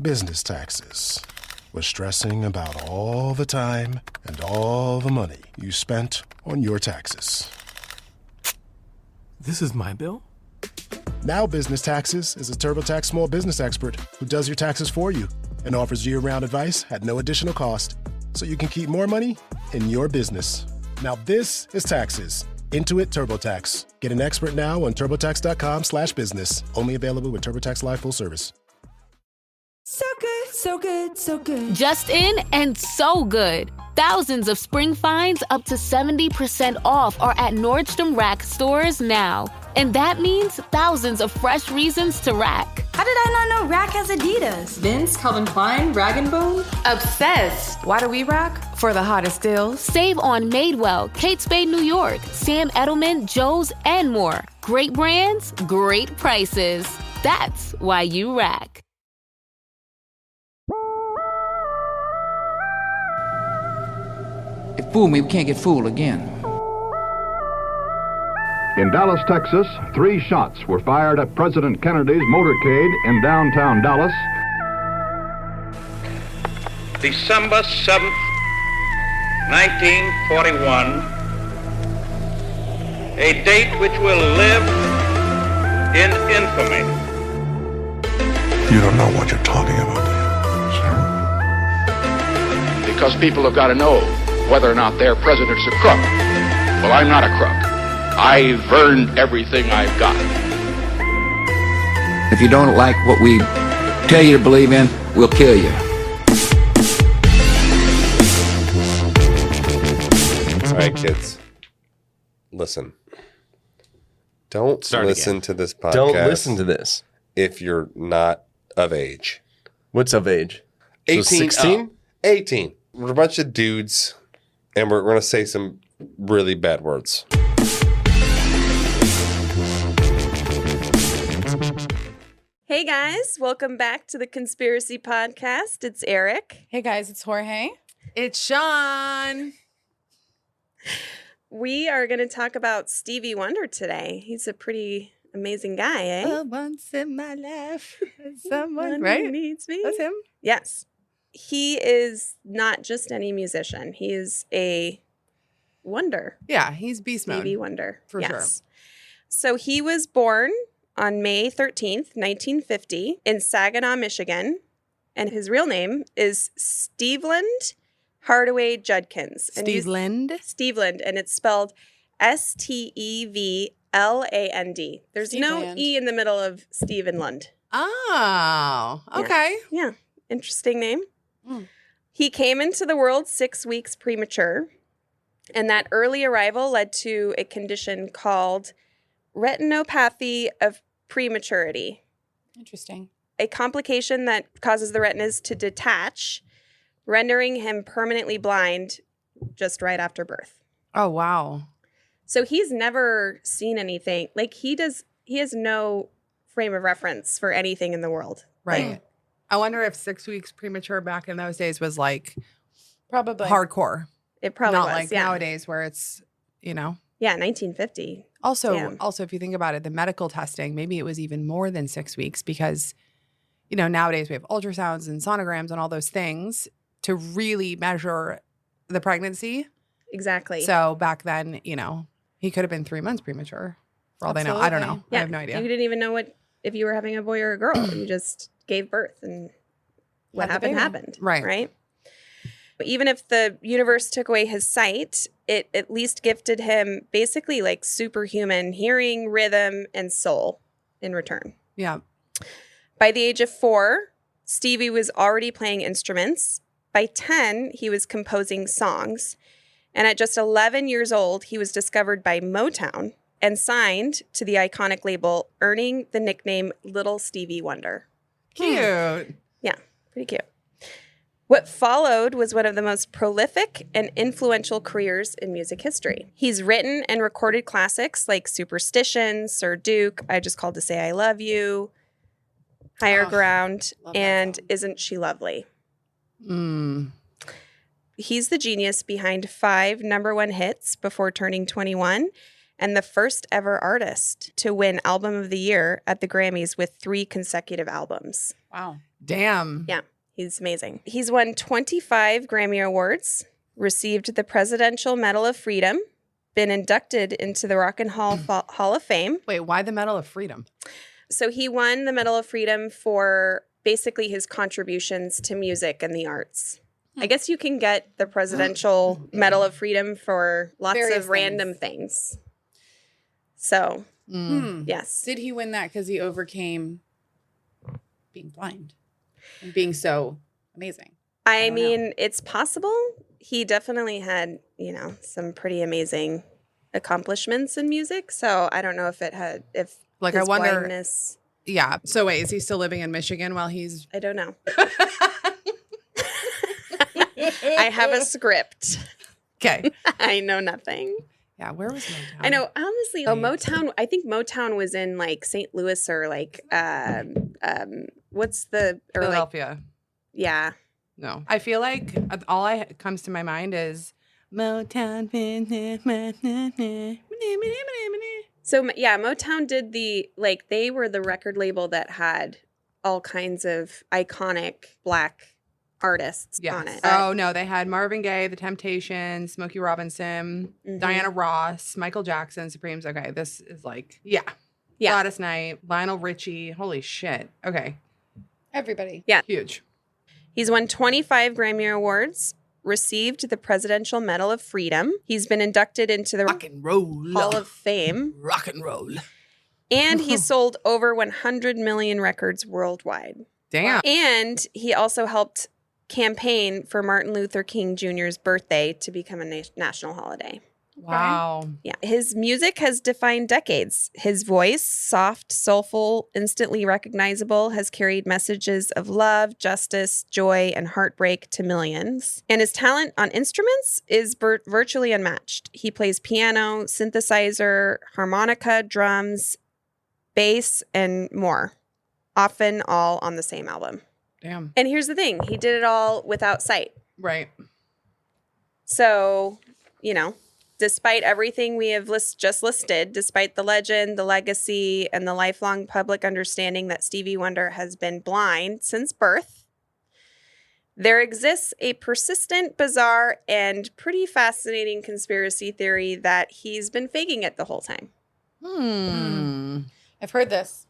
business taxes. Was stressing about all the time and all the money you spent on your taxes. This is my bill? Now Business Taxes is a TurboTax small business expert who does your taxes for you and offers year-round advice at no additional cost, so you can keep more money in your business. Now this is taxes. Intuit TurboTax. Get an expert now on turbotax.com/business. Only available with TurboTax Live Full Service. So good, so good, so good. Just in and so good. Thousands of spring finds up to 70% off are at Nordstrom Rack stores now. And that means thousands of fresh reasons to rack. How did I not know Rack has Adidas? Vince, Calvin Klein, Rag & Bone? Obsessed. Why do we rack? For the hottest deals. Save on Madewell, Kate Spade New York, Sam Edelman, Joe's, and more. Great brands, great prices. That's why you rack. If fool me, we can't get fooled again. In Dallas, Texas, 3 shots were fired at President Kennedy's motorcade in downtown Dallas. December 7th, 1941, a date which will live in infamy. You don't know what you're talking about, do you, sir? Because people have got to know whether or not their president's a crook. Well, I'm not a crook. I've earned everything I've got. If you don't like what we tell you to believe in, we'll kill you. All right, kids. Listen. Don't listen to this podcast. Don't listen to this. If you're not of age. What's of age? 18. So 16? 18. We're a bunch of dudes, and we're going to say some really bad words. Hey guys, welcome back to the Conspiracy Podcast. It's Eric. Hey guys, it's Jorge. It's Sean. We are going to talk about Stevie Wonder today. He's a pretty amazing guy, eh? Once in my life, someone right? needs me. That's him? Yes. He is not just any musician. He is a wonder. Yeah, he's beast mode. Stevie Wonder. For sure. So he was born on May 13th, 1950 in Saginaw, Michigan. And his real name is Steveland Hardaway Judkins. Steveland, and it's spelled Stevland. There's no E in the middle of Stephen Lund. Oh, okay. Yeah. Interesting name. He came into the world 6 weeks premature, and that early arrival led to a condition called retinopathy of prematurity. Interesting. A complication that causes the retinas to detach, rendering him permanently blind just right after birth. Oh, wow. So he's never seen anything. Like he has no frame of reference for anything in the world. Right. Like, I wonder if 6 weeks premature back in those days was like probably hardcore. It probably not was, like yeah. Nowadays where it's, Yeah, 1950. Also, Damn. if you think about it, the medical testing, maybe it was even more than 6 weeks because, nowadays we have ultrasounds and sonograms and all those things to really measure the pregnancy. Exactly. So back then, he could have been 3 months premature for all they know. I don't know. Yeah. I have no idea. You didn't even know if you were having a boy or a girl. You just gave birth and what happened. Right. But even if the universe took away his sight, it at least gifted him basically like superhuman hearing, rhythm, and soul in return. Yeah. By the age of 4, Stevie was already playing instruments. By 10, he was composing songs. And at just 11 years old, he was discovered by Motown and signed to the iconic label, earning the nickname Little Stevie Wonder. Cute. Yeah, pretty cute. What followed was one of the most prolific and influential careers in music history. He's written and recorded classics like Superstition, Sir Duke, I Just Called to Say I Love You, Higher Ground, and Isn't She Lovely? He's the genius behind 5 #1 hits before turning 21 and the first ever artist to win Album of the Year at the Grammys with 3 consecutive albums. Wow. Damn. Yeah, he's amazing. He's won 25 Grammy Awards, received the Presidential Medal of Freedom, been inducted into the Rock and Roll Hall of Fame. Wait, why the Medal of Freedom? So he won the Medal of Freedom for basically his contributions to music and the arts. I guess you can get the Presidential Medal of Freedom for lots Various of random things. So, yes. Did he win that because he overcame being blind and being so amazing? I mean, it's possible. He definitely had, some pretty amazing accomplishments in music. So I don't know if Like, his I wonder. blindness. Yeah. So wait, is he still living in Michigan while he's? I don't know. I have a script. Okay. I know nothing. Yeah. Where was Motown? I know. Honestly, Motown. I think Motown was in like St. Louis or like what's the or Philadelphia. Yeah. No. I feel like all comes to my mind is Motown. So yeah, Motown did they were the record label that had all kinds of iconic Black artists on it. Oh no, they had Marvin Gaye, The Temptations, Smokey Robinson, Diana Ross, Michael Jackson, Supremes. Okay, this is Gladys Knight, Lionel Richie. Holy shit. Okay. Everybody. Yeah. Huge. He's won 25 Grammy Awards, received the Presidential Medal of Freedom. He's been inducted into the Rock and Roll Hall of Fame. Rock and roll. And he sold over 100 million records worldwide. Damn. And he also helped campaign for Martin Luther King Jr.'s birthday to become a national holiday. Wow. Yeah. His music has defined decades. His voice, soft, soulful, instantly recognizable, has carried messages of love, justice, joy, and heartbreak to millions. And his talent on instruments is virtually unmatched. He plays piano, synthesizer, harmonica, drums, bass, and more, often all on the same album. Damn. And here's the thing. He did it all without sight. Right. So, despite everything we have just listed, despite the legend, the legacy, and the lifelong public understanding that Stevie Wonder has been blind since birth, there exists a persistent, bizarre, and pretty fascinating conspiracy theory that he's been faking it the whole time. I've heard this.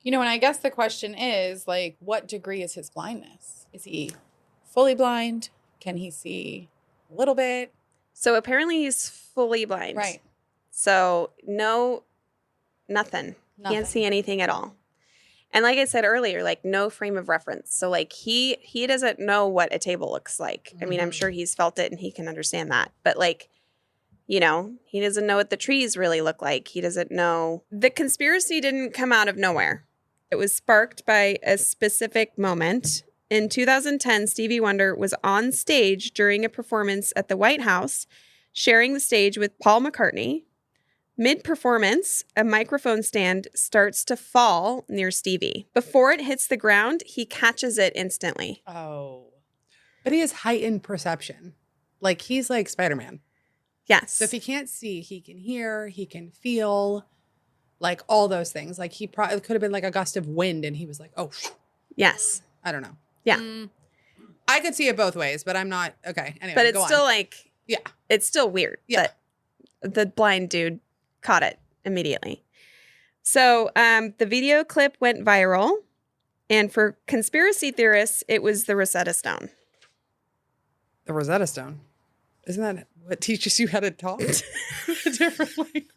And I guess the question is, what degree is his blindness? Is he fully blind? Can he see a little bit? So apparently he's fully blind. Right. So nothing. Can't see anything at all. And like I said earlier, no frame of reference. So he doesn't know what a table looks like. I mean, I'm sure he's felt it and he can understand that. But he doesn't know what the trees really look like. He doesn't know. The conspiracy didn't come out of nowhere. It was sparked by a specific moment. In 2010, Stevie Wonder was on stage during a performance at the White House, sharing the stage with Paul McCartney. Mid-performance, a microphone stand starts to fall near Stevie. Before it hits the ground, he catches it instantly. Oh. But he has heightened perception. He's like Spider-Man. Yes. So if he can't see, he can hear, he can feel, all those things. It could have been a gust of wind and he was like, oh. Yes. I don't know. Yeah. I could see it both ways, but I'm not. Okay. Anyway, but it's go still on. it's still weird. Yeah. That the blind dude caught it immediately. So the video clip went viral. And for conspiracy theorists, it was the Rosetta Stone. The Rosetta Stone. Isn't that what teaches you how to talk? A different language.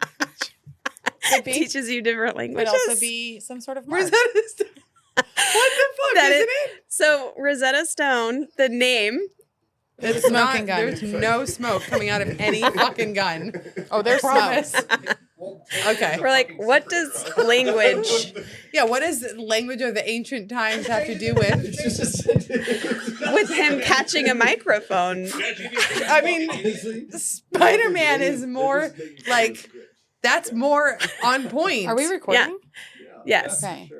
It teaches you different languages. Could also be some sort of mark. Rosetta Stone. What the fuck, isn't it? So Rosetta Stone, the name. It's smoking gun. There's no smoke coming out of any fucking gun. Oh, there's promise. smoke. Okay. We're what does language? Yeah, what does the language of the ancient times have to do with him catching a microphone? I mean, Spider-Man is more that's more on point. Are we recording? Yeah. Yes. Okay.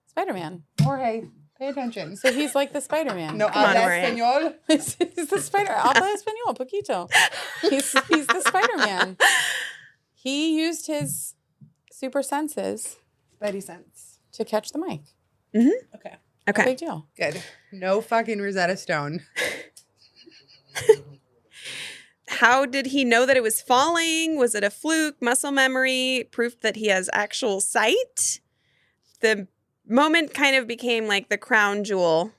Spider-Man. Jorge, pay attention. So he's like the Spider-Man. No, habla español. He's the Spider. Habla español, poquito. He's the Spider-Man. He used his super senses, Spidey sense, to catch the mic. Mm-hmm. Okay. Okay. No big deal. Good. No fucking Rosetta Stone. How did he know that it was falling? Was it a fluke, muscle memory, proof that he has actual sight? The moment kind of became like the crown jewel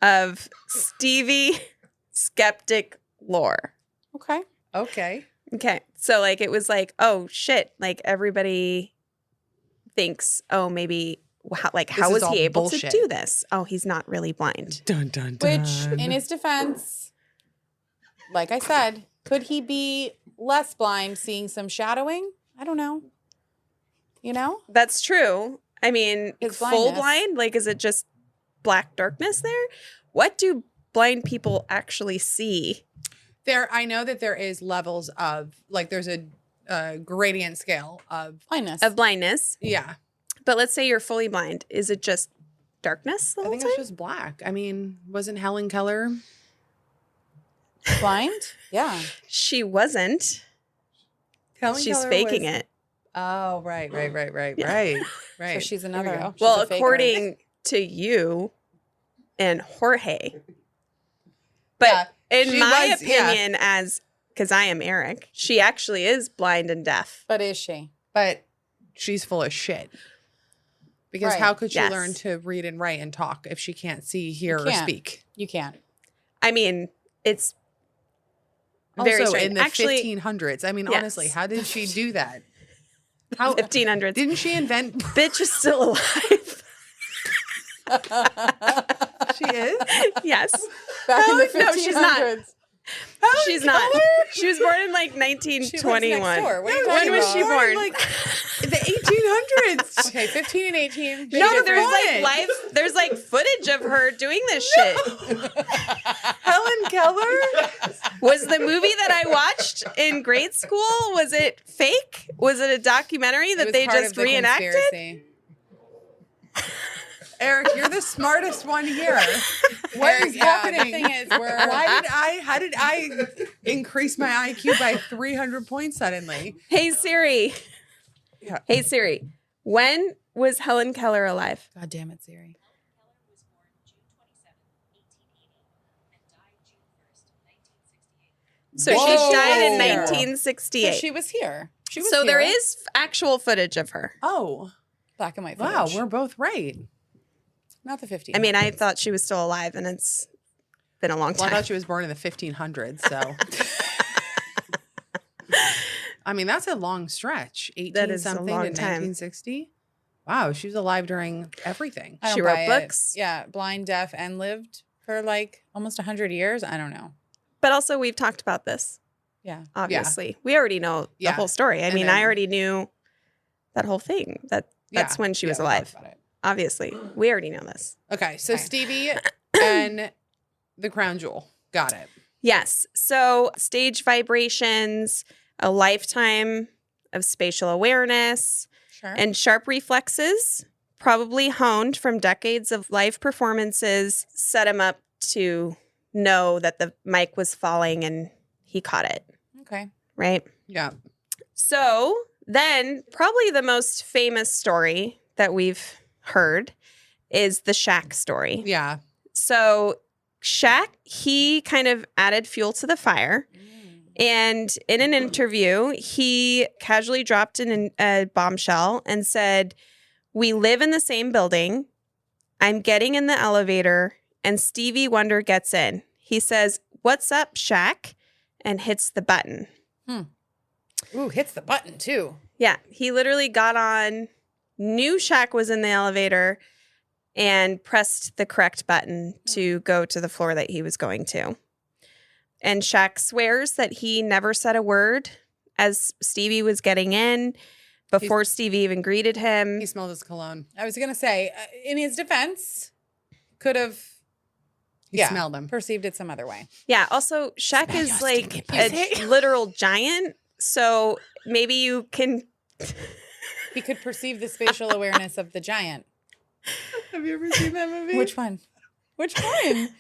of Stevie skeptic lore. Okay. Okay. So like it was like, oh shit, like everybody thinks, oh, maybe how was he able to do this? Oh, he's not really blind. Dun dun dun. Which, in his defense, like I said, could he be less blind, seeing some shadowing? I don't know. You know? That's true. I mean, His full blindness. blind? Like, is it just black darkness there? What do blind people actually see? I know that there is levels of, like, there's a gradient scale of blindness. Yeah. But let's say you're fully blind. Is it just darkness the I whole think time? it's just black. I mean, wasn't Helen Keller blind? Yeah. She wasn't. Helen She's Keller faking was- it. Oh, right. Yeah. Right. So she's There we another. go. She's Well, a faker. according to you and Jorge. But in she my was, yeah. opinion, because I am Eric, she actually is blind and deaf. But is she? But she's full of shit. Because Right. how could she Yes. learn to read and write and talk if she can't see, hear, or can't. speak? You can't. I mean, it's very Also, strange. in the Actually, 1500s. I mean, yes. honestly, how did she do that? How 1500s. didn't she invent? Bitch is still alive. She is. Yes. Back in the 1500s. No, she's not. She's not. She was born in like She lives 1921. next door. What are you When talking was about? she born? Like the 1800s. Okay, 15 and 18. No, Big there's difference. like there's like footage of her doing this shit. Helen Keller. Was the movie that I watched in grade school, was it fake? Was it a documentary It that was they part just of the reenacted? conspiracy. Eric, you're the smartest one here. What Eric, is yeah, happening? The thing is, How did I increase my IQ by 300 points suddenly? Hey Siri. Yeah. Hey Siri. When was Helen Keller alive? God damn it, Siri. So Whoa. she died in So 1968. she was here. She was So there here. is actual footage of her. Oh, black and white wow, footage. we're both right. Not the 50s. I mean, I thought she was still alive, and it's been a long Well, I time. thought she was born in the 1500s, so. I mean, that's a long stretch. 18 That is a something long to time. 1960. Wow, she was alive during everything. I don't She wrote buy it. books. Yeah, blind, deaf, and lived for like almost 100 years. I don't know. But also, we've talked about this, Yeah. obviously. We already know the Yeah. whole story. I And mean, then- I already knew that whole thing. That's Yeah. when she was Yeah, we talked alive. about it. Obviously. We already know this. Okay, so Okay. Stevie and the crown jewel. Got it. Yes. So stage vibrations, a lifetime of spatial awareness, Sure. and sharp reflexes, probably honed from decades of live performances, set him up to know that the mic was falling and he caught it, Okay. right? Yeah. So then, probably the most famous story that we've heard is the Shaq story. Yeah. So Shaq, he kind of added fuel to the fire. And in an interview, he casually dropped in a bombshell and said, "We live in the same building. I'm getting in the elevator and Stevie Wonder gets in. He says, 'What's up, Shaq?' and hits the button." Ooh, hits the button too. Yeah, he literally got on, knew Shaq was in the elevator, and pressed the correct button to go to the floor that he was going to. And Shaq swears that he never said a word as Stevie was getting in, before Stevie even greeted him. He smelled his cologne. I was going to say, in his defense, could have He smelled him. perceived it some other way. Yeah, also, Shaq Smell is your like stinky a pussy. literal giant, so maybe you can... He could perceive the spatial awareness of the giant. Have you ever seen that movie? Which one? Which one?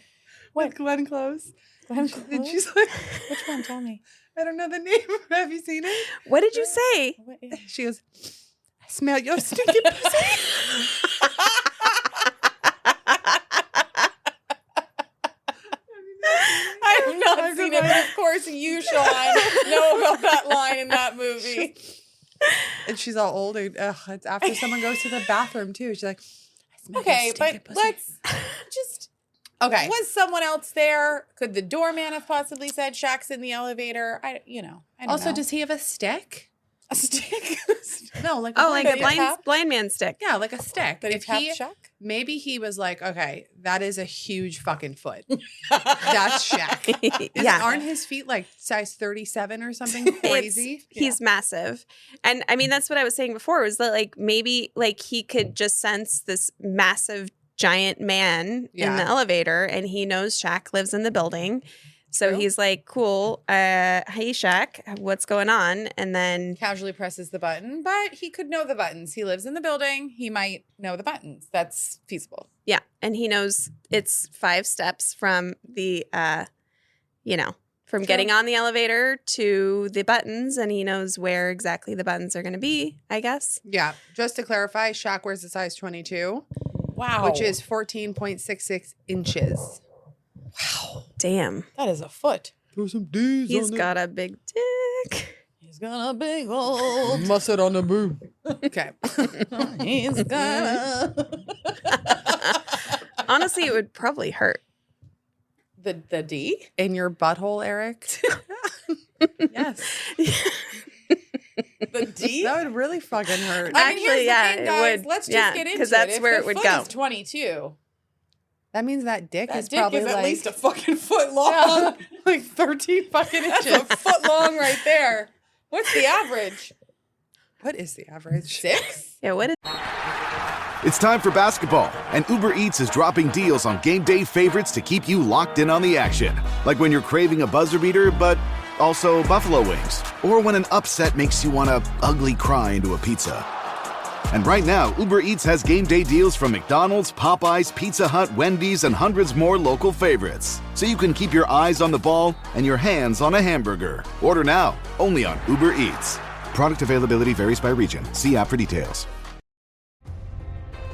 With Glenn Close. Glenn And Close? she's like, Which one? Tell me. I don't know the name. Have you seen it? What did you say? What- She goes, "I smell your stinky pussy." it, but of course you, Sean, know about that line in that movie. And she's all old. And, it's after someone goes to the bathroom, too. She's like, Okay, but let's just... Okay. Was someone else there? Could the doorman have possibly said Shaq's in the elevator? I don't Also, know. does he have a stick? A stick? No, like like a blind man stick. Yeah, like a stick. But if he Shaq? Maybe he was like, okay, that is a huge fucking foot. That's Shaq. Aren't his feet like size 37 or something crazy? He's massive. And I mean, that's what I was saying before, was that like maybe like he could just sense this massive giant man in the elevator, and he knows Shaq lives in the building. So he's like, cool, hey Shaq, what's going on? And then casually presses the button, but he could know the buttons. He lives in the building. He might know the buttons. That's feasible. Yeah. And he knows it's 5 steps from the, from getting on the elevator to the buttons, and he knows where exactly the buttons are going to be, I guess. Yeah. Just to clarify, Shaq wears a size 22. Wow. Which is 14.66 inches. Wow. Damn. That is a foot. Throw some D's He's got a big dick. He's got a big old muscle on the boob. Okay. He's got Honestly, it would probably hurt. The D? In your butthole, Eric? Yes. The D? That would really fucking hurt. I mean, here's the thing, it guys. would. Let's just get into it. Because that's where it would go. Is 22. That means that dick is Dick probably is at like least a fucking foot long. Yeah, like 13 fucking inches. That's a foot long right there. What's the average? What is the average? 6? Yeah, what is... It's time for basketball, and Uber Eats is dropping deals on game day favorites to keep you locked in on the action. Like when you're craving a buzzer beater, but also buffalo wings. Or when an upset makes you want to ugly cry into a pizza. And right now, Uber Eats has game day deals from McDonald's, Popeyes, Pizza Hut, Wendy's, and hundreds more local favorites. So you can keep your eyes on the ball and your hands on a hamburger. Order now, only on Uber Eats. Product availability varies by region. See app for details.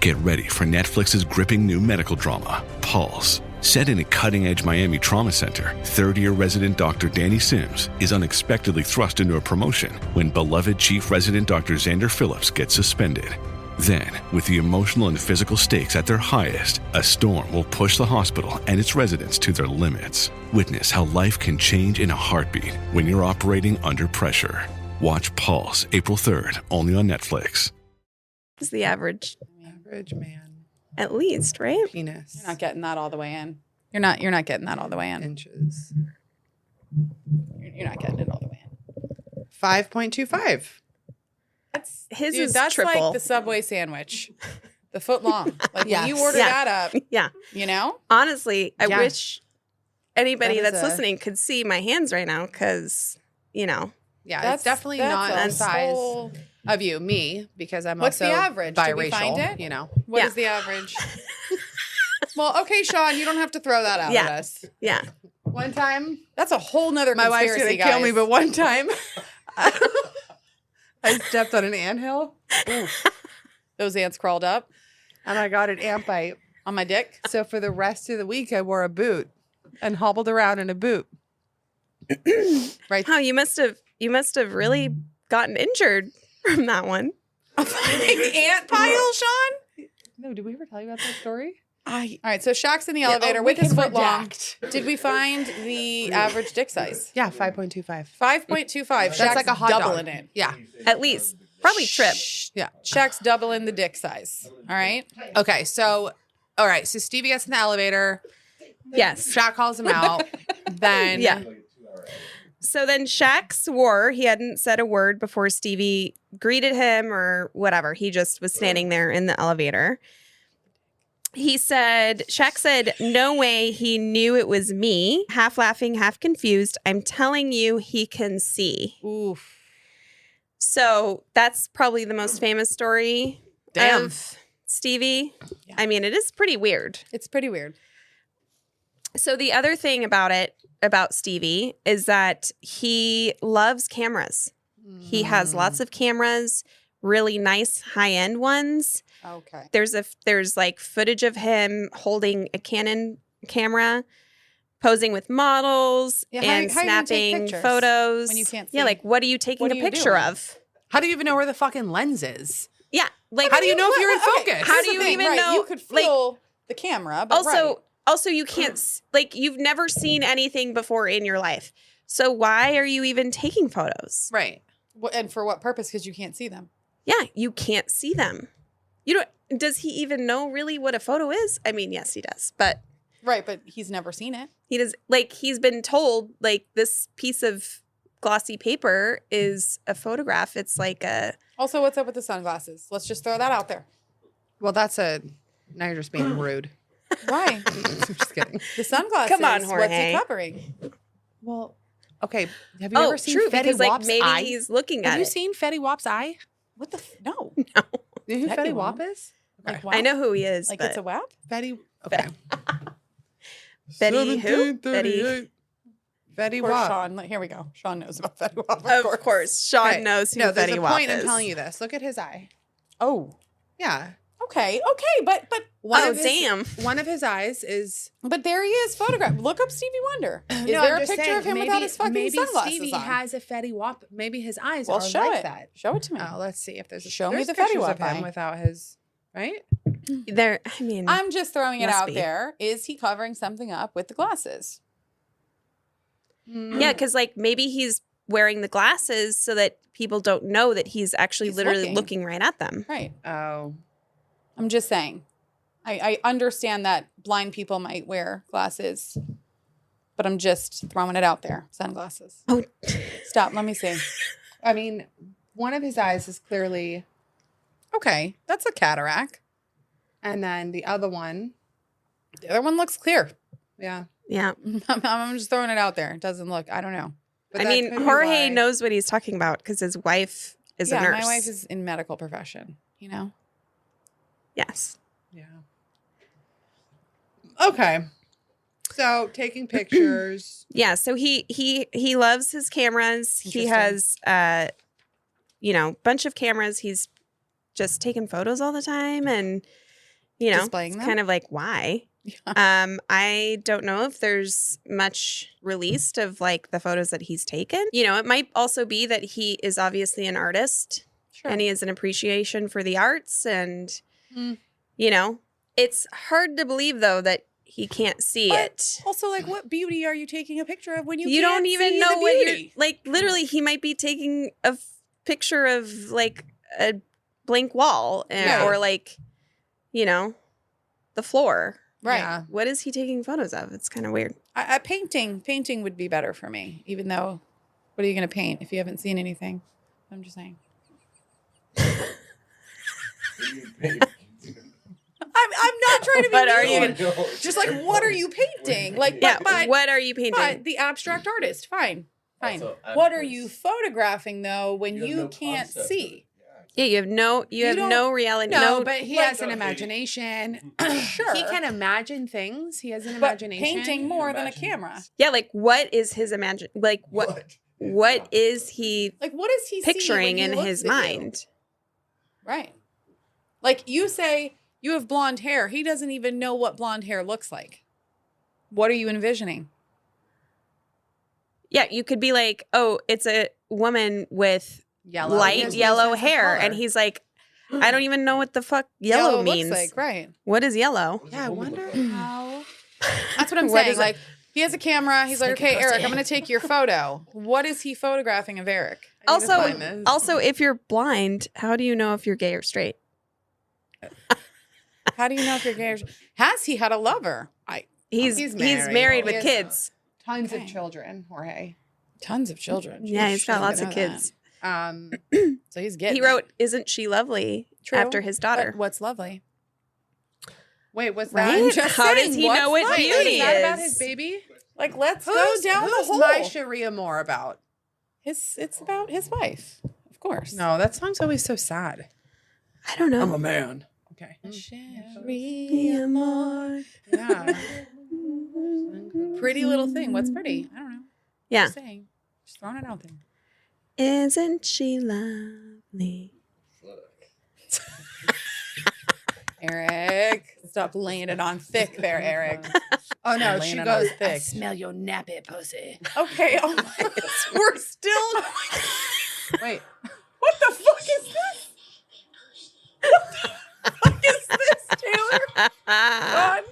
Get ready for Netflix's gripping new medical drama, Pulse. Set in a cutting-edge Miami trauma center, third-year resident Dr. Danny Sims is unexpectedly thrust into a promotion when beloved chief resident Dr. Xander Phillips gets suspended. Then, with the emotional and physical stakes at their highest, a storm will push the hospital and its residents to their limits. Witness how life can change in a heartbeat when you're operating under pressure. Watch Pulse April 3rd, only on Netflix. What's the average? Average man. At least, right? Penis. You're not getting that all the way in. You're not getting that all the way in. Inches. You're not getting it all the way in. 5.25. That's that's triple. like the Subway sandwich. The foot long. Like when you order that up. Yeah. You know? Honestly, I wish anybody That is that's listening could see my hands right now, because, Yeah, it's definitely not a the size whole- of you, me, because I'm What's also the average? biracial. Did we find it? You know. What is the average? Well, okay, Sean, you don't have to throw that out at us. Yeah. One time, That's a whole nother my wife's conspiracy, gonna kill me, guys. but one time I stepped on an anthill Those ants crawled up and I got an ant bite on my dick. So for the rest of the week, I wore a boot and hobbled around in a boot. Right. Oh, you must have really gotten injured from that one. A fucking ant pile, Sean? No, did we ever tell you about that story? All right, so Shaq's in the elevator with his foot long. Did we find the average dick size? Yeah, 5.25. 5.25. That's Shaq's like a hot doubling dog. it. Yeah. At least. Probably trip. Yeah. Shaq's doubling the dick size. All right. Okay, so Stevie gets in the elevator. Yes. Shaq calls him out. Then Yeah. So then Shaq swore he hadn't said a word before Stevie greeted him or whatever. He just was standing there in the elevator. Shaq said, no way he knew it was me. Half laughing, half confused. I'm telling you, he can see. Oof. So that's probably the most famous story of Stevie. Yeah. I mean, it is pretty weird. It's pretty weird. So the other thing about Stevie is that he loves cameras. He has lots of cameras, really nice high-end ones. Okay. There's like footage of him holding a Canon camera, posing with models Yeah, and how are you gonna take snapping pictures photos. when you can't Yeah, see? like what are you taking What a are you picture doing? of? How do you even know where the fucking lens is? Yeah, like How do you know if you're in focus? How do you even know? You could feel the camera, but Also, you can't like you've never seen anything before in your life. So why are you even taking photos? Right. And for what purpose? Because you can't see them. Yeah, you can't see them. You don't. Does he even know really what a photo is? I mean, yes, he does, but Right, but he's never seen it. he does. Like he's been told, like this piece of glossy paper is a photograph. It's like a. Also, what's up with the sunglasses? Let's just throw that out there. Well, now you're just being rude. Why? I'm just kidding. The sunglasses. Come on, What's Jorge. he covering? Well, okay. Have you ever seen true, Fetty because like Wap's maybe eye? he's looking Have at you it. seen Fetty Wap's eye? What the? No. You know who Fetty Fetty Wap? Wap is? Like, I know who he is. Like but it's a WAP? Fetty. Okay. Betty who? Betty. Fetty Of course, Wap. Sean. Here we go. Sean knows about Fetty Wap. Of course, Sean Okay. knows who No, there's Betty a Wap point is. in telling you this. Look at his eye. Oh. Yeah. Okay. But One of his eyes is. But there he is, photographed. Look up Stevie Wonder. Is No, there I'm a just picture saying, of him maybe, without his fucking maybe sunglasses Stevie on? has a Fetty Wap. Maybe his eyes Well, are show like it. that. Show it to me. Oh, let's see if there's. Show me there's the pictures Fetty Wap of him eye. without his. Right. There. I mean, I'm just throwing it Must out be. there. Is he covering something up with the glasses? yeah, because like maybe he's wearing the glasses so that people don't know that he's actually He's literally looking. looking right at them. Right. Oh. I'm just saying. I understand that blind people might wear glasses, but I'm just throwing it out there. Sunglasses. Oh, stop. Let me see. I mean, one of his eyes is clearly. Okay, that's a cataract. And then the other one. The other one looks clear. Yeah. Yeah. I'm just throwing it out there. It doesn't look. I don't know. But I that mean, could be Jorge why. knows what he's talking about because his wife is a nurse. my wife is in medical profession. You know. Yes. Yeah. Okay. So taking pictures. Yeah. So he loves his cameras. He has bunch of cameras. He's just taking photos all the time, and Displaying it's them? kind of like why. I don't know if there's much released of like the photos that he's taken. It might also be that he is obviously an artist and he has an appreciation for the arts, and it's hard to believe though that he can't see it. Also, like, what beauty are you taking a picture of when you don't can't even see know the what you're beauty? like. Literally, he might be taking a picture of like a blank wall or like, the floor. Right. Yeah. What is he taking photos of? It's kind of weird. Painting would be better for me, even though, what are you going to paint if you haven't seen anything? I'm just saying. I'm not trying to be What are mean. you Just like, what are you painting? Like, Yeah, but what are you painting? But the abstract artist, fine. Also, What are you photographing though when you can't see? Yeah, you have no reality. No, but he has an imagination. Sure. He can imagine things. He has an But imagination. painting more than a camera. Yeah, like what is his what is he Like, what does he picturing see when in he his looks at you? mind? Right. Like you say you have blonde hair. He doesn't even know what blonde hair looks like. What are you envisioning? Yeah, you could be like, oh, it's a woman with Yellow. He light has yellow no sense of hair. color. And he's like, I don't even know what the fuck yellow means. looks like, right. What is yellow? Yeah, I wonder how. That's what I'm What saying. is Like, he has a camera. He's like, okay, Like a Eric, pussy. I'm going to take your photo. What is he photographing of Eric? Also, if you're blind, how do you know if you're gay or straight? How do you know if you're gay? Has he had a lover? He's married with kids. Tons of children, Jorge. Tons of children. Yeah, he's got Jeez, lots I of didn't know kids. that. So he's getting. He wrote "Isn't She Lovely" True. after his daughter. But what's lovely? Wait, what's Right? that? I'm just How does saying, he know what's what lovely? beauty Is that about is? his baby? Like, let's Who's go down the hole. My Sharia more about? It's about his wife, of course. No, that song's always so sad. I don't know. I'm a man. Okay. Yeah. Pretty little thing. What's pretty? I don't know. Yeah. Just saying. Just throwing it out there. Isn't she lovely? Eric, stop laying it on thick there, Eric. Oh no, she goes, I thick. smell your nappy pussy. Okay. Oh my God. We're still. Wait. What the fuck is this? What the fuck is this, Taylor? God.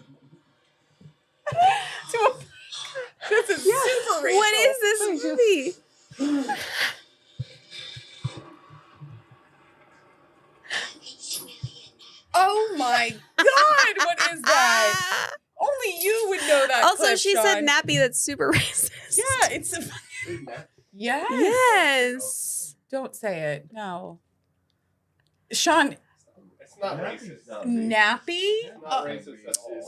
This is super racial. What is this movie? Oh my God, what is that? Only you would know that. Also, clip, she Sean. said nappy. That's super racist. Yeah, it's a. Yes. Yes. Don't say it. No. Sean. It's not racist. Nappy?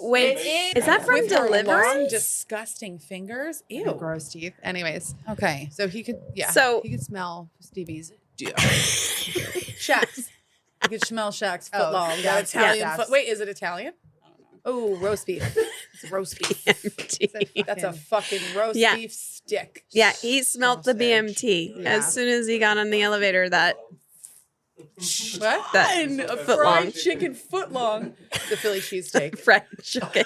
Wait, is that from with her long, Deliverance? disgusting fingers? Ew. Ew. Gross teeth. Anyways. Okay. So he could, So he could smell Stevie's dick. Shaq's. You could smell Shaq's foot long. Shaq's, That Italian yes. foot. Wait, is it Italian? Oh, roast beef. It's roast beef. That's a fucking roast Yeah. beef stick. Yeah, he smelt the BMT Yeah. as soon as he got on the elevator. That What? That a foot fried long. chicken foot long. The Philly cheesesteak. French. Okay.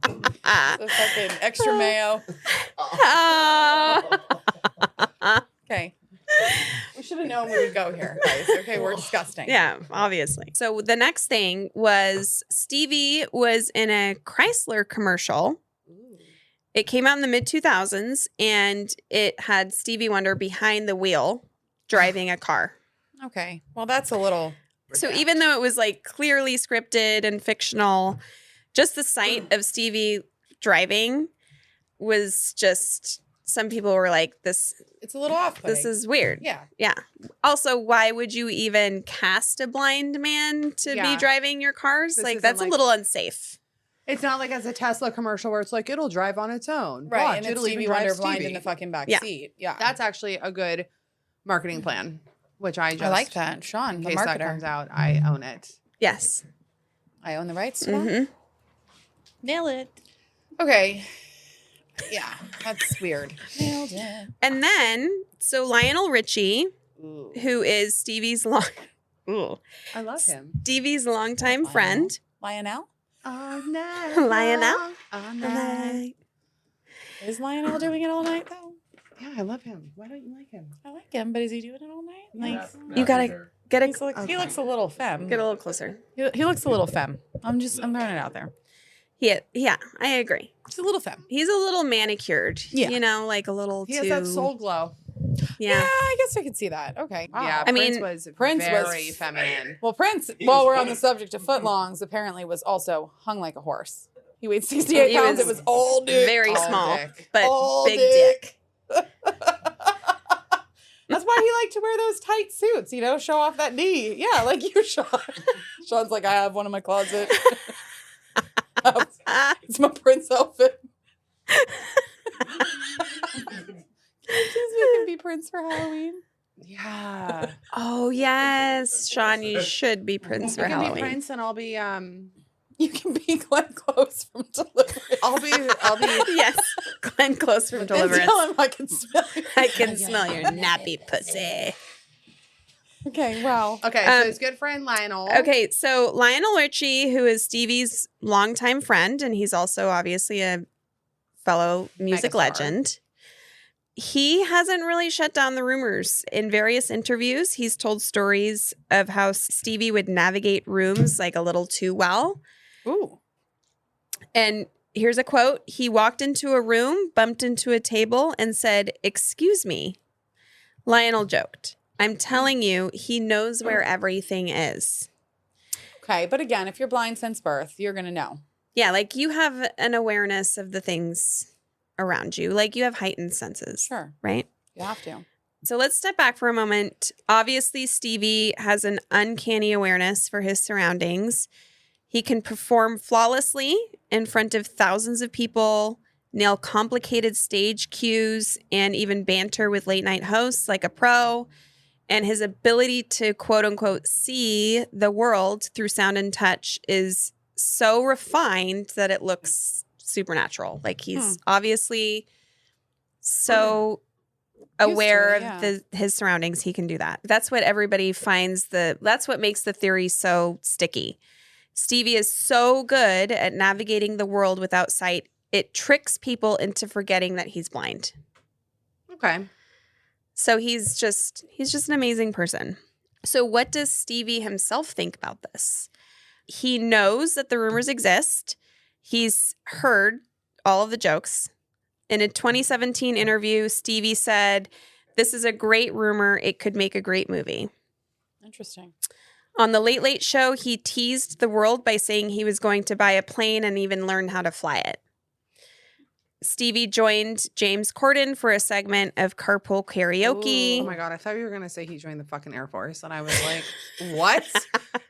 The fucking extra mayo. Okay. We should have known we would go here, guys. Okay, we're disgusting. Yeah, obviously. So the next thing was Stevie was in a Chrysler commercial. It came out in the mid 2000s and it had Stevie Wonder behind the wheel driving a car. Okay. Well, that's a little. So even though it was like clearly scripted and fictional, just the sight of Stevie driving was just, some people were like, this It's a little off. this is weird. Yeah. Yeah. Also, why would you even cast a blind man to Yeah. be driving your cars? This Like, isn't that's a like- little unsafe. It's not like as a Tesla commercial where it's like, it'll drive on its own. Right. Watch, And it's it'll Stevie even drive Wonder blind Stevie. in the fucking back Yeah. seat. Yeah. That's actually a good marketing plan, which I just. I like that. Sean, In the case that marketer. comes out, I own it. Yes. I own the rights. Mhm. Nail it. Okay. Yeah, that's weird. Nailed it. And then, so Lionel Richie, who is Stevie's I love him. Stevie's longtime friend. Lionel? All night. Lionel? All night. Is Lionel doing it all night though? Yeah, I love him. Why don't you like him? I like him, but is he doing it all night? Like, You gotta get a, he looks a little femme. get a little closer. He looks a little femme. I'm throwing it out there. Yeah, I agree. He's a little femme. He's a little manicured. Yeah. You know, like a little He too. has that soul glow. Yeah. I guess I could see that. Okay. Wow. Yeah, I Prince mean, was Prince was- very feminine. Well, Prince, while we're on the subject of footlongs, apparently was also hung like a horse. He weighed 68 He pounds. was It was all dick. Very All small, dick. but All big dick. dick. That's why he liked to wear those tight suits, show off that knee. Yeah, like you, Sean. Sean's like, I have one in my closet. It's my Prince outfit. Please make him be Prince for Halloween. Yeah. Oh yes, Sean, you should be Prince for You can Halloween. be Prince and I'll be You can be Glenn Close from Deliverance. I'll be Yes, Glenn Close from And Deliverance. tell him I can smell you. I can smell your nappy pussy. Okay, wow. Okay, so his good friend Lionel. Okay, so Lionel Richie, who is Stevie's longtime friend, and he's also obviously a fellow music Megastar. legend. He hasn't really shut down the rumors. In various interviews, he's told stories of how Stevie would navigate rooms like a little too well. Ooh. And here's a quote. He walked into a room, bumped into a table, and said, "Excuse me." Lionel joked, "I'm telling you, he knows where everything is." Okay, but again, if you're blind since birth, you're going to know. Yeah, like you have an awareness of the things around you. Like you have heightened senses. Sure. Right? You have to. So let's step back for a moment. Obviously, Stevie has an uncanny awareness for his surroundings. He can perform flawlessly in front of thousands of people, nail complicated stage cues, and even banter with late night hosts like a pro. And his ability to quote unquote see the world through sound and touch is so refined that it looks supernatural. Like he's obviously so aware of his surroundings. He can do that. That's what everybody finds that's what makes the theory so sticky. Stevie is so good at navigating the world without sight, it tricks people into forgetting that he's blind. Okay. So he's just an amazing person. So what does Stevie himself think about this? He knows that the rumors exist. He's heard all of the jokes. In a 2017 interview, Stevie said, "This is a great rumor. It could make a great movie." Interesting. On The Late Late Show, he teased the world by saying he was going to buy a plane and even learn how to fly it. Stevie joined James Corden for a segment of Carpool Karaoke. Oh my God, I thought you were going to say he joined the fucking Air Force. And I was like, what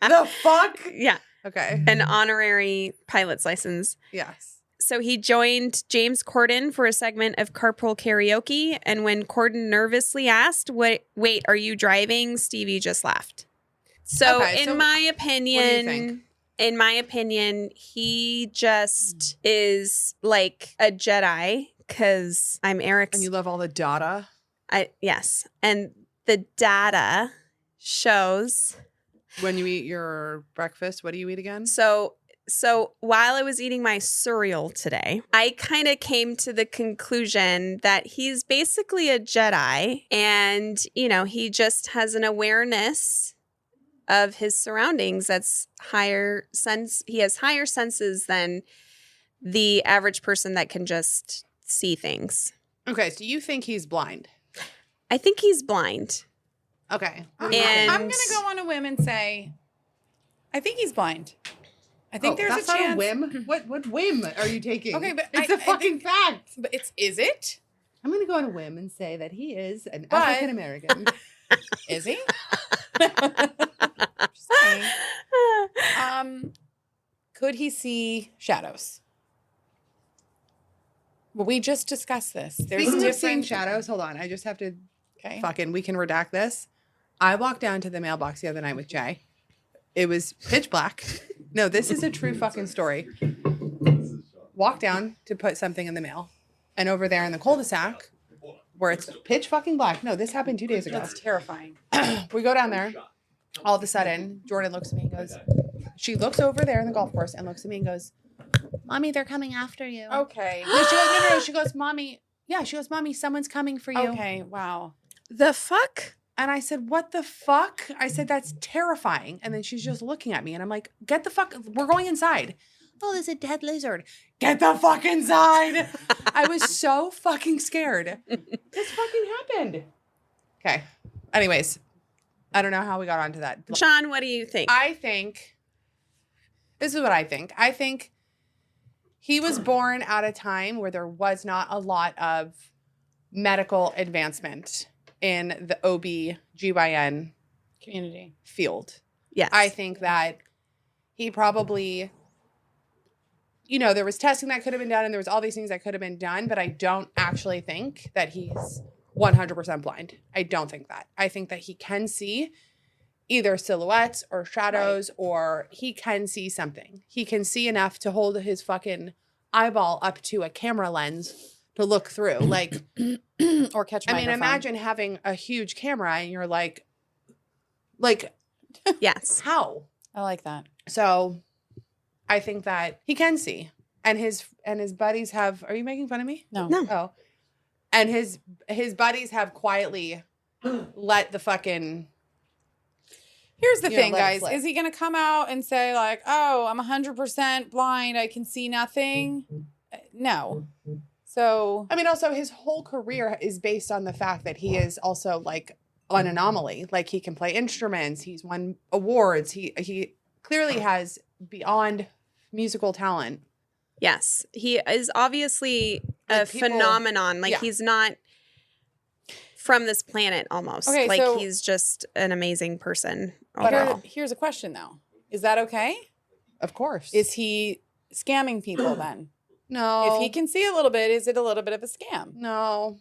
the fuck? Yeah. Okay. An honorary pilot's license. Yes. So he joined James Corden for a segment of Carpool Karaoke. And when Corden nervously asked, wait, are you driving? Stevie just laughed. So in my opinion, he just is like a Jedi because I'm Eric's. And you love all the data? Yes. And the data shows. When you eat your breakfast, what do you eat again? So while I was eating my cereal today, I kind of came to the conclusion that he's basically a Jedi and, he just has an awareness of his surroundings that's higher sense. He has higher senses than the average person that can just see things. Okay, so you think he's blind? I think he's blind. Okay. I'm going to go on a whim and say, I think he's blind. I think there's that's a chance. Not a whim. What whim are you taking? Okay, but it's a fucking fact. But is it? I'm going to go on a whim and say that he is an African American. Is he? Just saying. Could he see shadows? Well, we just discussed this. There's Speaking of different seeing shadows, hold on. I just have to we can redact this. I walked down to the mailbox the other night with Jay. It was pitch black. No, this is a true fucking story. Walked down to put something in the mail. And over there in the cul-de-sac, where it's pitch fucking black. No, this happened 2 days ago. That's terrifying. We go down there. All of a sudden, Jordan looks at me and goes, she looks over there in the golf course and looks at me and goes, "Mommy, they're coming after you." Okay. No, she goes, no. She goes, "Mommy." Yeah, she goes, "Mommy, someone's coming for you." Okay, wow. The fuck? And I said, "What the fuck?" I said, "That's terrifying." And then she's just looking at me and I'm like, "Get the fuck, we're going inside." "Oh, there's a dead lizard." "Get the fuck inside." I was so fucking scared. This fucking happened. Okay. Anyways, I don't know how we got onto that. Sean, what do you think? This is what I think. I think he was born at a time where there was not a lot of medical advancement in the OB/GYN community field. Yes. I think that he probably, there was testing that could have been done and there was all these things that could have been done, but I don't actually think that he's 100% blind. I don't think that. I think that he can see either silhouettes or shadows, or he can see something. He can see enough to hold his fucking eyeball up to a camera lens to look through. Like, or catch a microphone. Imagine having a huge camera and you're like, yes. How? I like that. So I think that he can see. And his buddies have, are you making fun of me? No. Oh. And his buddies have quietly let the fucking... Here's the thing, guys. Is he going to come out and say like, "Oh, I'm 100% blind. I can see nothing"? No. So, also his whole career is based on the fact that he is also like an anomaly. Like he can play instruments. He's won awards. He clearly has beyond musical talent. Yes. He is obviously a phenomenon. Like he's not from this planet almost. Okay, like so, he's just an amazing person. But here's a question though. Is that okay? Of course. Is he scamming people then? No. If he can see a little bit, is it a little bit of a scam? No.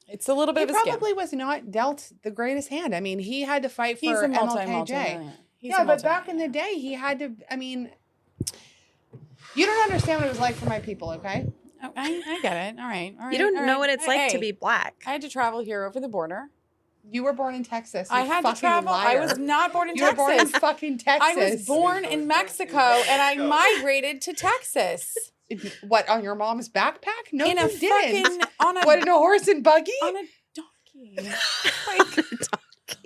It's a little bit of a scam. He probably was not dealt the greatest hand. I mean, he had to fight for He's a MLKJ. But back in the day, he had to, you don't understand what it was like for my people, okay? I get it. All right. You don't know what it's like to be black. I had to travel here over the border You were born in Texas. I had to travel. Liar. I was not born in you Texas. You were born in fucking Texas. I was born in Mexico, and I migrated to Texas. What, on your mom's backpack? No, in you didn't. What, in a horse and buggy? On a donkey.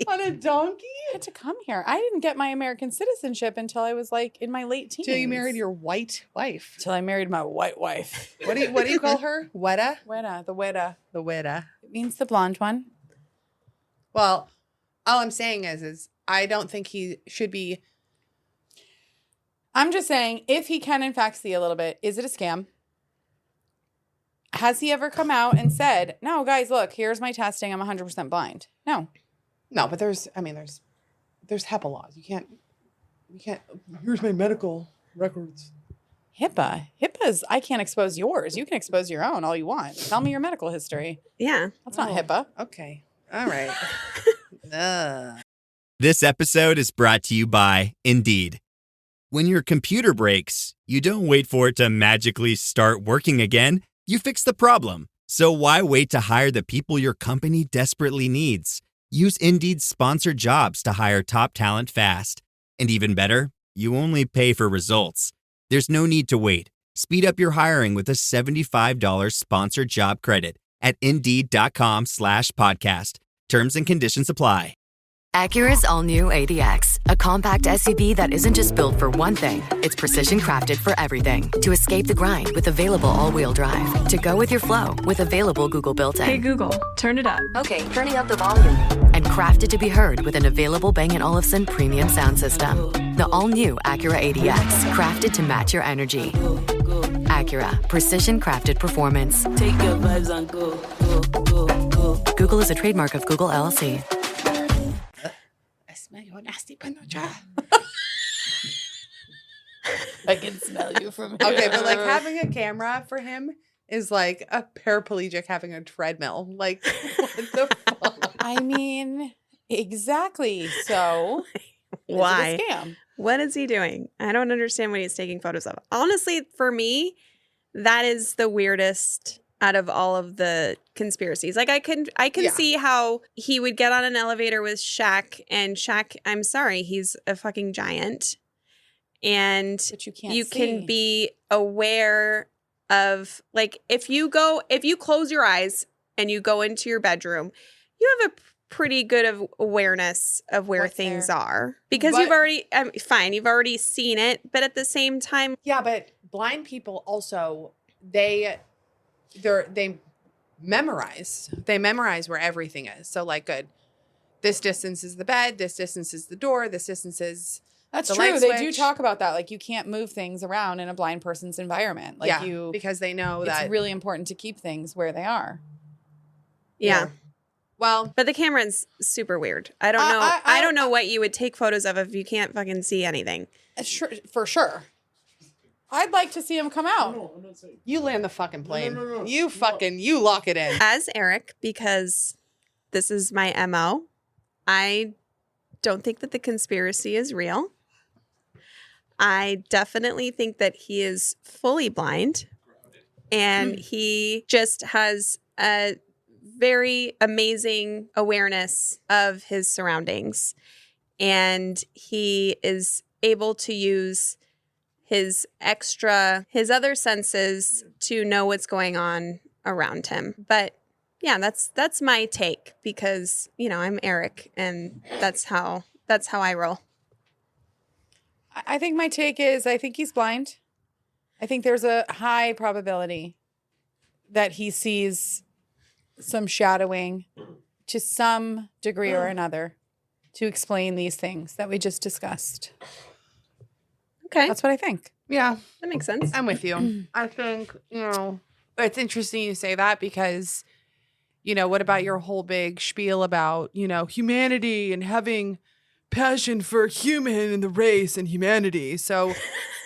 On a donkey? I had to come here. I didn't get my American citizenship until I was like in my late teens. Till you married your white wife. Till I married my white wife. What do you call her? Weta? Weta, the Weta. The Weta. It means the blonde one. Well, all I'm saying is I don't think he should be. I'm just saying, if he can in fact see a little bit, is it a scam? Has he ever come out and said, no, guys, look, here's my testing. I'm 100% blind. No. No, but there's HIPAA laws. You can't, here's my medical records. HIPAA's, I can't expose yours. You can expose your own all you want. Tell me your medical history. Yeah. That's not HIPAA. Okay. All right. This episode is brought to you by Indeed. When your computer breaks, you don't wait for it to magically start working again. You fix the problem. So why wait to hire the people your company desperately needs? Use Indeed's sponsored jobs to hire top talent fast. And even better, you only pay for results. There's no need to wait. Speed up your hiring with a $75 sponsored job credit at Indeed.com/podcast. Terms and conditions apply. Acura's all-new ADX, a compact SUV that isn't just built for one thing. It's precision crafted for everything. To escape the grind with available all-wheel drive. To go with your flow with available Google built-in. Hey Google, turn it up. Okay, turning up the volume. And crafted to be heard with an available Bang & Olufsen premium sound system. The all-new Acura ADX, crafted to match your energy. Acura, precision crafted performance. Take your vibes and go. Google is a trademark of Google LLC. I smell your nasty premature. I can smell you from here. Okay, but like having a camera for him is like a paraplegic having a treadmill. Like, what the fuck? I mean, exactly. So, why? Is it a scam? What is he doing? I don't understand what he's taking photos of. Honestly, for me, that is the weirdest out of all of the conspiracies. Like I can see how he would get on an elevator with Shaq, and Shaq, I'm sorry, he's a fucking giant. And but you can be aware of, like, if you close your eyes and you go into your bedroom, you have a pretty good awareness of where things are, because you've already seen it, but at the same time, but blind people also they memorize where everything is. So like, good, this distance is the bed, this distance is the door, this distance is that's the true. light They switch. do talk about that. Like, you can't move things around in a blind person's environment. Like because they know that it's really important to keep things where they are. Yeah. Well, but the camera's super weird. I don't know. I don't know what you would take photos of if you can't fucking see anything. For sure. I'd like to see him come out. You land the fucking plane. No. You lock it in. As Eric, because this is my MO, I don't think that the conspiracy is real. I definitely think that he is fully blind, and he just has a very amazing awareness of his surroundings, and he is able to use his other senses to know what's going on around him. But yeah, that's my take, because, I'm Eric, and that's how I roll. I think my take is, I think he's blind. I think there's a high probability that he sees some shadowing to some degree or another to explain these things that we just discussed. Okay. That's what I think. Yeah. That makes sense. I'm with you. I think, it's interesting you say that, because, what about your whole big spiel about, humanity and having passion for human and the race and humanity. So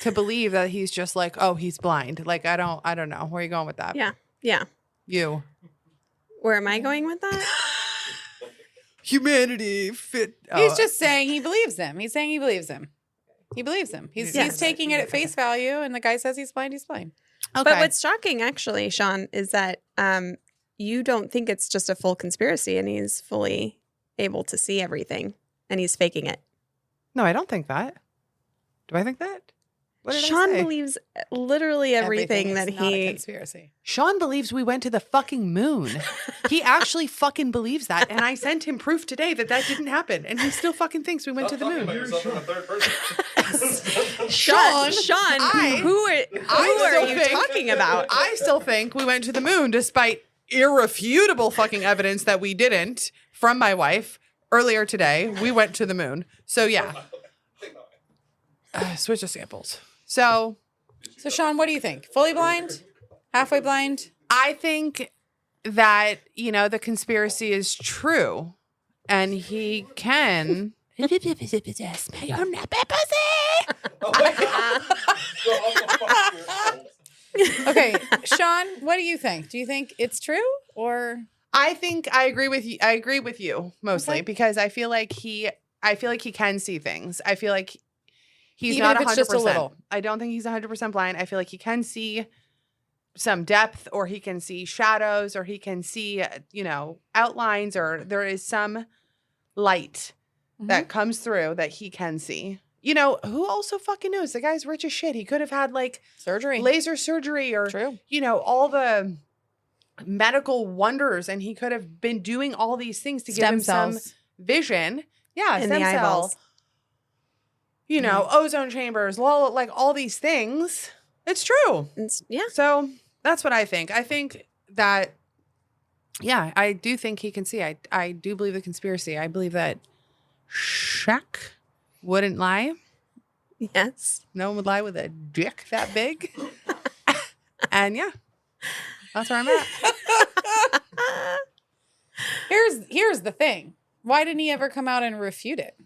to believe that he's just like, oh, he's blind. Like, I don't know. Where are you going with that? Yeah. Yeah. You. Where am I going with that? Humanity fit. He's just saying he believes him. He's saying he believes him. He believes him. He's taking it at face value, and the guy says he's blind, he's blind. Okay. But what's shocking, actually, Sean, is that you don't think it's just a full conspiracy, and he's fully able to see everything and he's faking it. No, I don't think that. Do I think that? What did I Sean say? believes literally everything is that not a he. conspiracy. Sean believes we went to the fucking moon. He actually fucking believes that. And I sent him proof today that didn't happen. And he still fucking thinks we went to the moon. Sean, who are you talking about? I still think we went to the moon despite irrefutable fucking evidence that we didn't from my wife earlier today. We went to the moon. So yeah. Switch of samples. So Sean, what do you think? Fully blind? Halfway blind? I think that, the conspiracy is true and he can. Okay, Sean, what do you think? Do you think it's true or? I think I agree with you. I agree with you mostly because I feel like he can see things. I feel like he's Even not if it's 100%. just a little. I don't think he's 100% blind. I feel like he can see some depth or he can see shadows or he can see, outlines or there is some light that comes through that he can see. Who also fucking knows? The guy's rich as shit. He could have had surgery, laser surgery or, all the medical wonders. And he could have been doing all these things to give him some vision. Yeah. In stem the eyeballs. Ozone chambers, all these things. It's true. Yeah. So that's what I think. I think that, I do think he can see. I do believe the conspiracy. I believe that Shaq wouldn't lie. Yes. No one would lie with a dick that big. And that's where I'm at. Here's the thing. Why didn't he ever come out and refute it?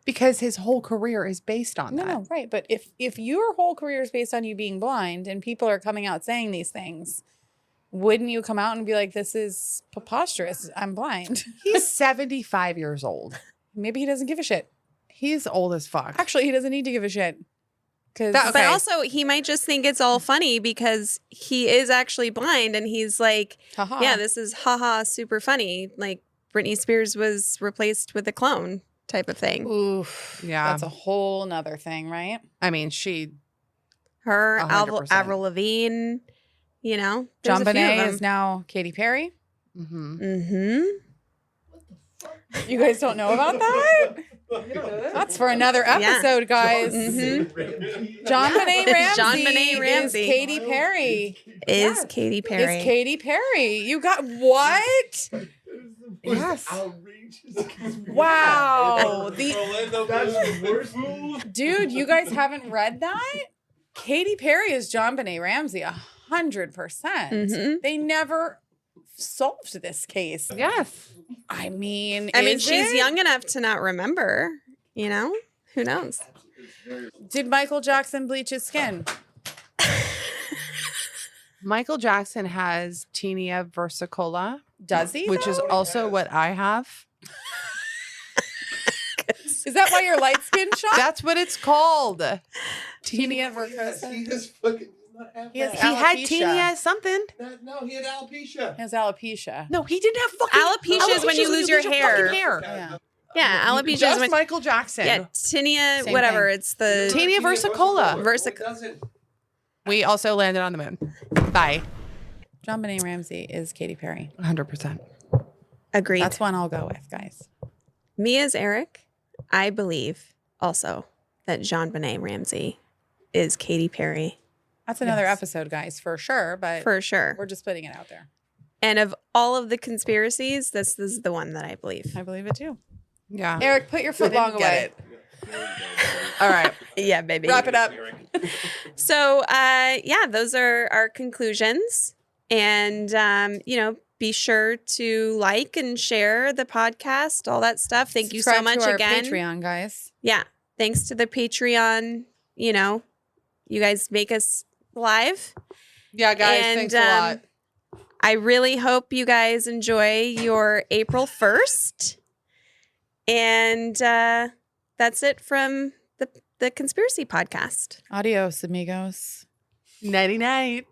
Because his whole career is based on that. No, right. But if your whole career is based on you being blind and people are coming out saying these things, wouldn't you come out and be like, this is preposterous. I'm blind. He's 75 years old. Maybe he doesn't give a shit. He's old as fuck. Actually, he doesn't need to give a shit. But also, he might just think it's all funny because he is actually blind and he's like, haha. Yeah, this is haha super funny. Like Britney Spears was replaced with a clone type of thing. Oof. Yeah. That's a whole nother thing, right? I mean, her, 100%. Avril Lavigne, John there's a few of Bonet them. is now Katy Perry. Mm-hmm. Mm-hmm. You guys don't know about that? That's for another episode, guys. John Bonet Ramsey. John Bonet Ramsey. Is Katy Perry. Katy Perry. Is Katy Perry. You got what? Yes. Wow. Dude, you guys haven't read that? Katy Perry is John Bonet Ramsey 100%. They never solved this case. Yes. I mean, she's young enough to not remember, Who knows? Did Michael Jackson bleach his skin? Michael Jackson has tinea versicolor. Does he? Which is also what I have. Is that why you're light skinned, Sean? That's what it's called. Tinea vercosa. He had tinea something. No, he had alopecia. He has alopecia. No, he didn't have fucking Alopecia is when you lose your hair. Yeah, alopecia is Just when Michael Jackson. Yeah, tinea, Same whatever. thing. It's the Tinea versicolor. versicolor. We also landed on the moon. Bye. John Bonet Ramsey is Katy Perry. 100%. Agreed. That's one I'll go with, guys. Me as Eric, I believe also that John Bonet Ramsey is Katy Perry. That's another episode, guys, for sure. But For sure. we're just putting it out there. And of all of the conspiracies, this is the one that I believe. I believe it too. Yeah. Eric, put your foot long away. All right. Yeah, baby. Wrap it up. So, those are our conclusions. And, be sure to like and share the podcast, all that stuff. Thank you so Subscribe much to our again. Patreon, guys. Yeah. Thanks to the Patreon. You guys make us live. Yeah, guys, And, thanks a lot. I really hope you guys enjoy your April 1st. And that's it from the Conspiracy Podcast. Adios, amigos. Nighty night.